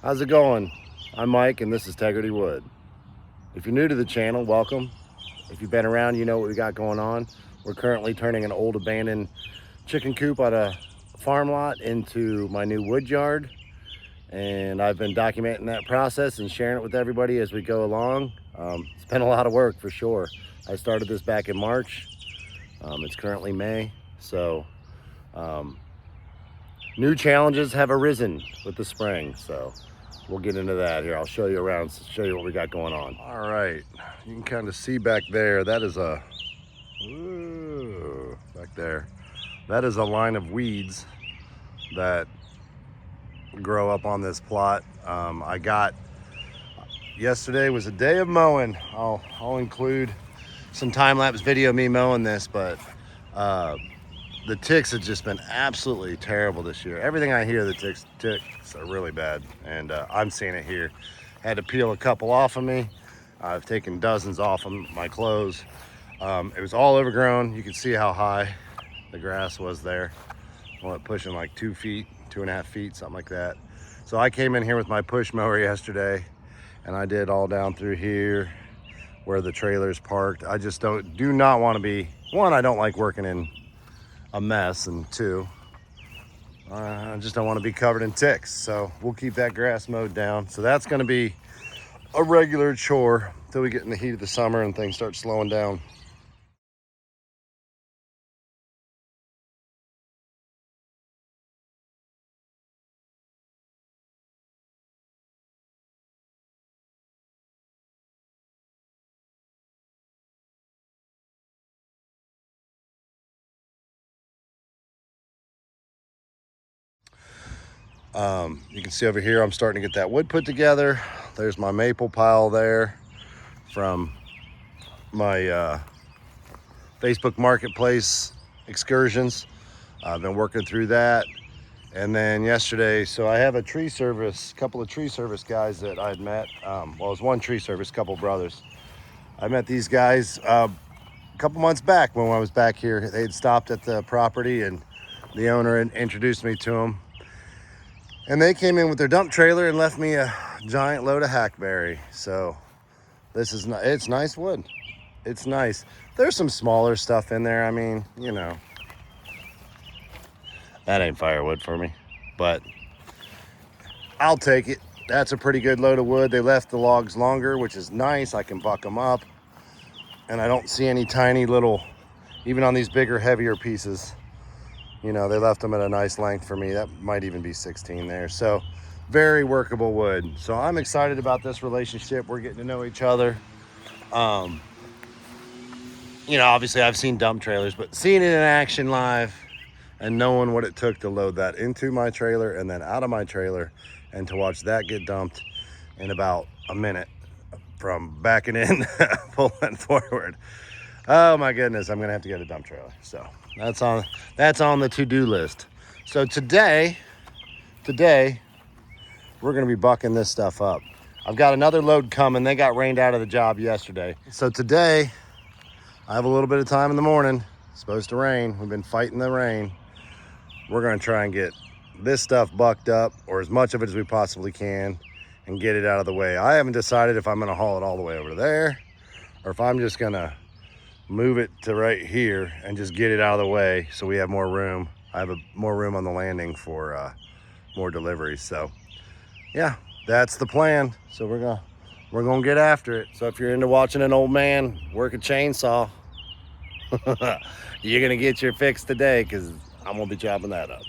How's it going? I'm Mike and this is Tegrity Wood. If you're new to the channel, welcome. If you've been around, you know what we got going on. We're currently turning an old abandoned chicken coop on a farm lot into my new wood yard. And I've been documenting that process and sharing it with everybody as we go along. It's been a lot of work for sure. I started this back in March. It's currently May, so new challenges have arisen with the spring, so we'll get into that here. I'll show you around, show you what we got going on. All right, you can kind of see back there, that is a, ooh, back there, that is a line of weeds that grow up on this plot. Yesterday was a day of mowing. I'll include some time-lapse video of me mowing this, but the ticks have just been absolutely terrible this year. Everything I hear, the ticks are really bad, and I'm seeing it here. Had to peel a couple off of me. I've taken dozens off of my clothes. It was all overgrown. You can see how high the grass was there. Well, pushing like 2 feet, 2.5 feet, something like that. So I came in here with my push mower yesterday, and I did all down through here where the trailer's parked. I just do not want to be, one, I don't like working in a mess, and two, I just don't want to be covered in ticks. So we'll keep that grass mowed down. So that's going to be a regular chore until we get in the heat of the summer and things start slowing down. You can see over here, I'm starting to get that wood put together. There's my maple pile there from my Facebook Marketplace excursions. I've been working through that. And then yesterday, so I have a couple of tree service guys that I'd met. Well, it was one tree service, couple brothers. I met these guys a couple months back when I was back here. They had stopped at the property and the owner had introduced me to them. And they came in with their dump trailer and left me a giant load of hackberry. So this is, it's nice wood. It's nice. There's some smaller stuff in there. I mean, you know, that ain't firewood for me, but I'll take it. That's a pretty good load of wood. They left the logs longer, which is nice. I can buck them up. And I don't see any tiny little, even on these bigger, heavier pieces, you know, they left them at a nice length for me. That might even be 16 there. So very workable wood. So I'm excited about this relationship. We're getting to know each other. You know, obviously I've seen dump trailers, but seeing it in action live and knowing what it took to load that into my trailer and then out of my trailer and to watch that get dumped in about a minute from backing in, pulling forward. Oh my goodness, I'm gonna have to get a dump trailer. So that's on the to-do list. So today we're gonna be bucking this stuff up. I've got another load coming. They got rained out of the job yesterday. So today I have a little bit of time in the morning. It's supposed to rain. We've been fighting the rain. We're gonna try and get this stuff bucked up, or as much of it as we possibly can, and get it out of the way. I haven't decided if I'm gonna haul it all the way over there or if I'm just gonna move it to right here and just get it out of the way so we have more room. I have more room on the landing for more deliveries. So yeah, that's the plan. So we're gonna get after it. So if you're into watching an old man work a chainsaw, you're gonna get your fix today, because I'm gonna be chopping that up.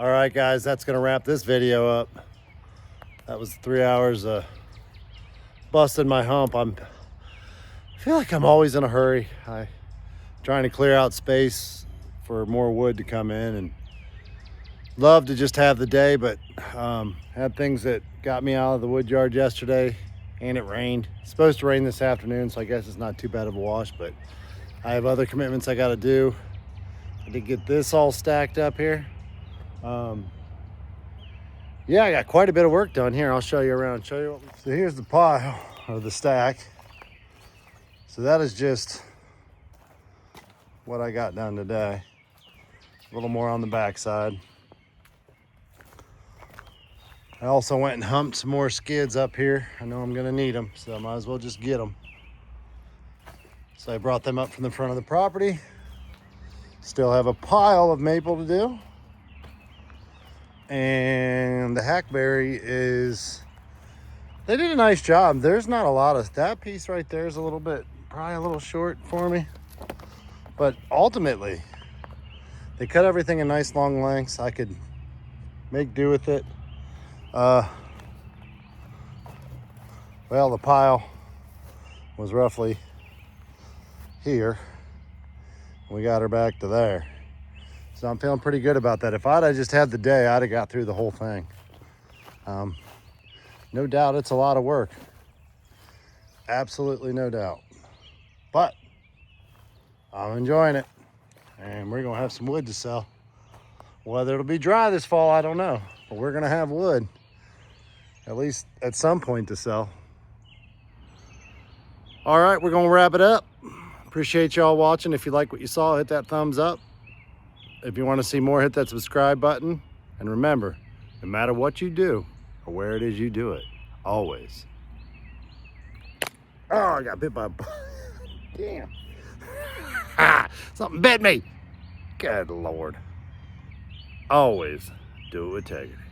All right, guys, that's gonna wrap this video up. That was 3 hours busting my hump. I feel like I'm always in a hurry. I'm trying to clear out space for more wood to come in, and love to just have the day, but had things that got me out of the wood yard yesterday, and it rained. It's supposed to rain this afternoon, so I guess it's not too bad of a wash, but I have other commitments I got to do. I did get this all stacked up here. Yeah, I got quite a bit of work done here. I'll show you around, so here's the pile, or the stack. So that is just what I got done today. A little more on the back side. I also went and humped some more skids up here. I know I'm gonna need them, so I might as well just get them. So I brought them up from the front of the property. Still have a pile of maple to do. And the hackberry is, they did a nice job. There's not a lot of, that piece right there is a little bit, probably a little short for me. But ultimately, they cut everything in nice long lengths. I could make do with it. Well, the pile was roughly here. We got her back to there. So I'm feeling pretty good about that. If I'd have just had the day, I'd have got through the whole thing. No doubt it's a lot of work. Absolutely no doubt. But I'm enjoying it. And we're gonna have some wood to sell. Whether it'll be dry this fall, I don't know. But we're gonna have wood, at least at some point, to sell. All right, we're gonna wrap it up. Appreciate y'all watching. If you like what you saw, hit that thumbs up. If you want to see more, hit that subscribe button. And remember, no matter what you do or where it is you do it, always. Oh, I got bit by a bug. Damn. Something bit me. Good Lord. Always do it with integrity.